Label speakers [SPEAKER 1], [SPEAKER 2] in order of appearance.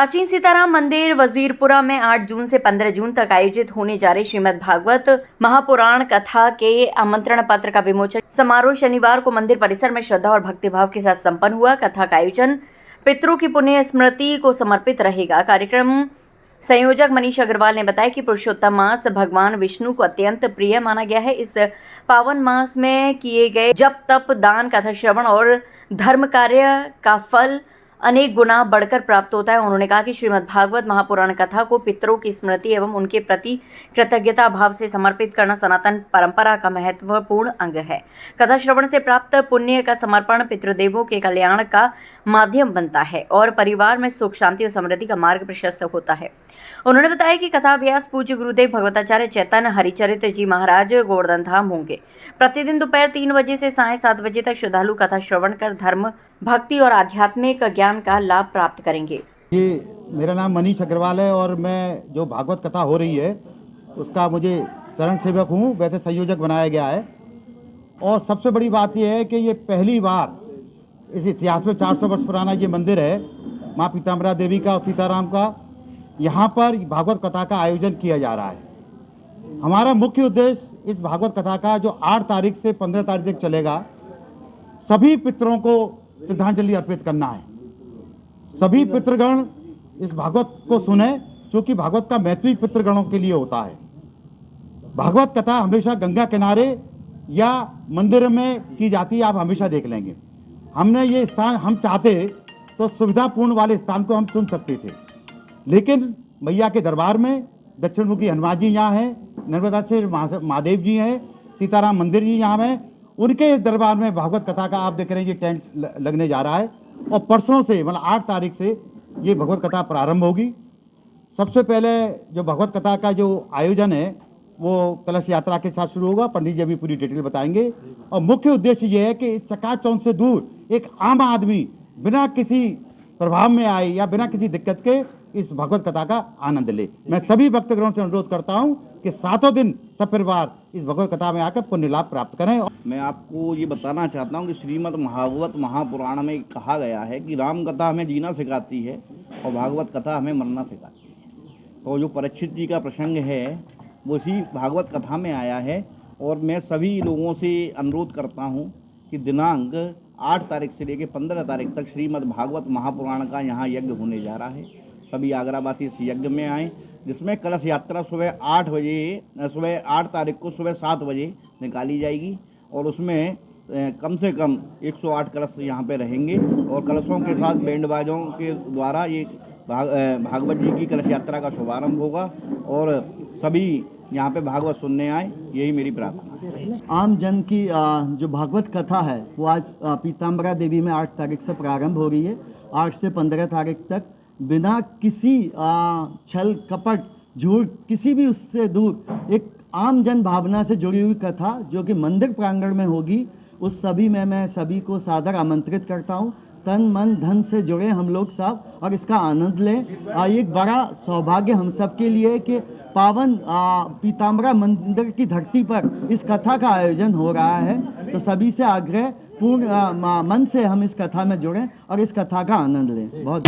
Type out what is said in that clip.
[SPEAKER 1] प्राचीन सीताराम मंदिर वजीरपुरा में 8 जून से 15 जून तक आयोजित होने जा रही श्रीमद् भागवत महापुराण कथा के आमंत्रण पत्र का विमोचन समारोह शनिवार को मंदिर परिसर में श्रद्धा और भक्तिभाव के साथ संपन्न हुआ। कथा का आयोजन पितरों की पुण्य स्मृति को समर्पित रहेगा। कार्यक्रम संयोजक मनीष अग्रवाल ने बताया कि पुरुषोत्तम मास भगवान विष्णु को अत्यंत प्रिय माना गया है। इस पावन मास में किए गए जप तप दान कथा श्रवण और धर्म कार्य का फल अनेक गुना बढ़कर प्राप्त होता है। उन्होंने कहा कि श्रीमद् भागवत महापुराण कथा को पितरों की स्मृति एवं उनके प्रति कृतज्ञता भाव से समर्पित करना सनातन परंपरा का महत्वपूर्ण अंग है। कथा श्रवण से प्राप्त पुण्य का समर्पण पितृदेवों के कल्याण का माध्यम बनता है और परिवार में सुख शांति और समृद्धि का मार्ग प्रशस्त होता है। उन्होंने बताया कि कथा अभ्यास पूज्य गुरुदेव भगवताचार्य चैतन्य हरिचरित्र जी महाराज गोवर्धन धाम होंगे। प्रतिदिन दोपहर 3 बजे से सायं 7 बजे तक श्रद्धालु कथा श्रवण कर धर्म भक्ति और आध्यात्मिक ज्ञान का लाभ प्राप्त करेंगे।
[SPEAKER 2] ये मेरा नाम मनीष अग्रवाल है और मैं जो भागवत कथा हो रही है उसका मुझे चरण सेवक हूँ, वैसे संयोजक बनाया गया है। और सबसे बड़ी बात यह है कि ये पहली बार इस इतिहास में 400 वर्ष पुराना ये मंदिर है माँ पीताम्बरा देवी का और सीताराम का। यहाँ पर भागवत कथा का आयोजन किया जा रहा है। हमारा मुख्य उद्देश्य इस भागवत कथा का जो 8 तारीख से 15 तारीख तक चलेगा, सभी पितरों को श्रद्धांजलि अर्पित करना है। सभी पितृगण इस भागवत को सुने, क्योंकि भागवत का महत्व ही पितृगणों के लिए होता है। भागवत कथा हमेशा गंगा किनारे या मंदिर में की जाती है, आप हमेशा देख लेंगे। हमने ये स्थान हम चाहते तो सुविधापूर्ण वाले स्थान को हम चुन सकते थे, लेकिन मैया के दरबार में दक्षिण मुखी हनुमान जी यहाँ हैं, नर्मदा से महादेव जी हैं, सीताराम मंदिर जी यहाँ हैं। उनके दरबार में भागवत कथा का आप देख रहे हैं ये टेंट लगने जा रहा है और परसों से मतलब 8 तारीख से ये भगवत कथा प्रारंभ होगी। सबसे पहले जो भगवत कथा का जो आयोजन है वो कलश यात्रा के साथ शुरू होगा। पंडित जी अभी पूरी डिटेल बताएंगे। और मुख्य उद्देश्य ये है कि इस चकाचौंध से दूर एक आम आदमी बिना किसी प्रभाव में आए या बिना किसी दिक्कत के इस भगवत कथा का आनंद ले। मैं सभी भक्तगणों से अनुरोध करता हूं कि 7 दिन सब परिवार इस भगवत कथा में आकर पुण्य लाभ प्राप्त करें।
[SPEAKER 3] मैं आपको ये बताना चाहता हूं कि श्रीमद् भागवत महापुराण में कहा गया है कि राम कथा हमें जीना सिखाती है और भागवत कथा हमें मरना सिखाती है। तो जो परीक्षित जी का प्रसंग है वो इसी भागवत कथा में आया है। और मैं सभी लोगों से अनुरोध करता हूँ कि दिनांक 8 तारीख से लेकर 15 तारीख तक श्रीमद् भागवत महापुराण का यहाँ यज्ञ होने जा रहा है। सभी आगरावासी इस यज्ञ में आएँ, जिसमें कलश यात्रा सुबह 8 तारीख को सुबह 7 बजे निकाली जाएगी और उसमें कम से कम 108 कलश यहाँ पे रहेंगे और कलशों के साथ बैंड बाजों के द्वारा ये भागवत जी की कलश यात्रा का शुभारंभ होगा और सभी यहाँ पे भागवत सुनने आए, यही मेरी प्रार्थना है।
[SPEAKER 4] आम जन की जो भागवत कथा है वो आज पीताम्बरा देवी में 8 तारीख से प्रारंभ हो रही है। 8 से 15 तारीख तक बिना किसी छल कपट झूठ किसी भी उससे दूर एक आम जन भावना से जुड़ी हुई कथा जो कि मंदिर प्रांगण में होगी, उस सभी में मैं सभी को सादर आमंत्रित करता हूँ। तन मन धन से जुड़े हम लोग सब और इसका आनंद लें। एक बड़ा सौभाग्य हम सब के लिए कि पावन पीताम्बरा मंदिर की धरती पर इस कथा का आयोजन हो रहा है। तो सभी से आग्रह पूर्ण मन से हम इस कथा में जुड़ें और इस कथा का आनंद लें। बहुत